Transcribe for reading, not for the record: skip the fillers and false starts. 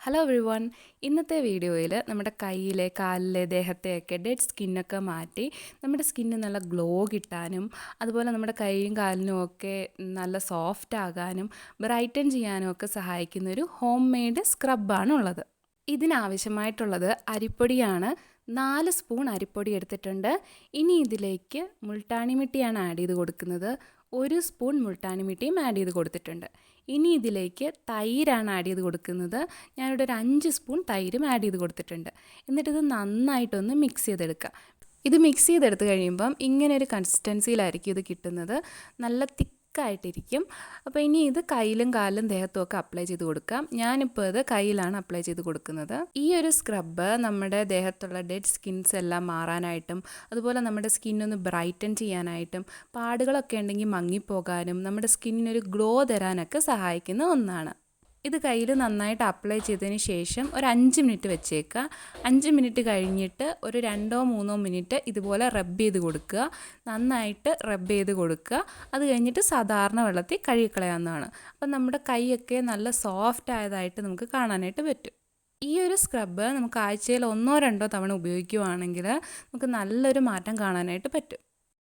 Hello every one. ഇന്നത്തെ വീഡിയോയിൽ നമ്മുടെ കയ്യിലെ കാലിലെ ദേഹത്തെയൊക്കെ ഡെഡ് സ്കിന്നൊക്കെ മാറ്റി നമ്മുടെ സ്കിന്ന് നല്ല ഗ്ലോ കിട്ടാനും അതുപോലെ നമ്മുടെ കൈയും കാലിനും ഒക്കെ നല്ല സോഫ്റ്റ് ആകാനും ബ്രൈറ്റൻ ചെയ്യാനും ഒക്കെ സഹായിക്കുന്ന ഒരു ഹോം മെയ്ഡ് സ്ക്രബാണ് ഉള്ളത്. ഇതിനാവശ്യമായിട്ടുള്ളത് അരിപ്പൊടിയാണ്. 4 സ്പൂൺ അരിപ്പൊടി എടുത്തിട്ടുണ്ട്. ഇനി ഇതിലേക്ക് മുൾട്ടാണി മിട്ടിയാണ് ആഡ് ചെയ്ത് കൊടുക്കുന്നത്. 1 സ്പൂൺ മുൾട്ടാണി മിട്ടിയും ആഡ് ചെയ്ത് കൊടുത്തിട്ടുണ്ട്. ഇനി ഇതിലേക്ക് തൈരാണ് ആഡ് ചെയ്ത് കൊടുക്കുന്നത്. ഞാനിവിടെ ഒരു 5 സ്പൂൺ തൈരും ആഡ് ചെയ്ത് കൊടുത്തിട്ടുണ്ട്. എന്നിട്ടിത് നന്നായിട്ടൊന്ന് മിക്സ് ചെയ്തെടുക്കുക. ഇത് മിക്സ് ചെയ്തെടുത്ത് കഴിയുമ്പം ഇങ്ങനെ ഒരു കൺസിസ്റ്റൻസിയിലായിരിക്കും ഇത് കിട്ടുന്നത്. നല്ല തിക്കായിട്ടിരിക്കും. അപ്പോൾ ഇനി ഇത് കയ്യിലും കാലിലും ദേഹത്തും ഒക്കെ അപ്ലൈ ചെയ്ത് കൊടുക്കാം. ഞാനിപ്പോൾ ഇത് കയ്യിലാണ് അപ്ലൈ ചെയ്ത് കൊടുക്കുന്നത്. ഈ ഒരു സ്ക്രബ്ബ് നമ്മുടെ ദേഹത്തുള്ള ഡെഡ് സ്കിൻസ് എല്ലാം മാറാനായിട്ടും അതുപോലെ നമ്മുടെ സ്കിന്നൊന്ന് ബ്രൈറ്റൻ ചെയ്യാനായിട്ടും പാടുകളൊക്കെ ഉണ്ടെങ്കിൽ മങ്ങിപ്പോകാനും നമ്മുടെ സ്കിന്നിനൊരു ഗ്ലോ തരാനൊക്കെ സഹായിക്കുന്ന ഒന്നാണ്. ഇത് കയ്യിൽ നന്നായിട്ട് അപ്ലൈ ചെയ്തതിന് ശേഷം ഒരു 5 മിനിറ്റ് വെച്ചേക്കുക. 5 മിനിറ്റ് കഴിഞ്ഞിട്ട് ഒരു 2-3 മിനിറ്റ് ഇതുപോലെ റബ്ബ് ചെയ്ത് കൊടുക്കുക. നന്നായിട്ട് റബ്ബ് ചെയ്ത് കൊടുക്കുക. അത് കഴിഞ്ഞിട്ട് സാധാരണ വെള്ളത്തിൽ കഴുകിക്കളയാവുന്നതാണ്. അപ്പം നമ്മുടെ കൈയൊക്കെ നല്ല സോഫ്റ്റ് ആയതായിട്ട് നമുക്ക് കാണാനായിട്ട് പറ്റും. ഈ ഒരു സ്ക്രബ്ബ് നമുക്ക് ആഴ്ചയിൽ 1-2 തവണ ഉപയോഗിക്കുകയാണെങ്കിൽ നമുക്ക് നല്ലൊരു മാറ്റം കാണാനായിട്ട് പറ്റും.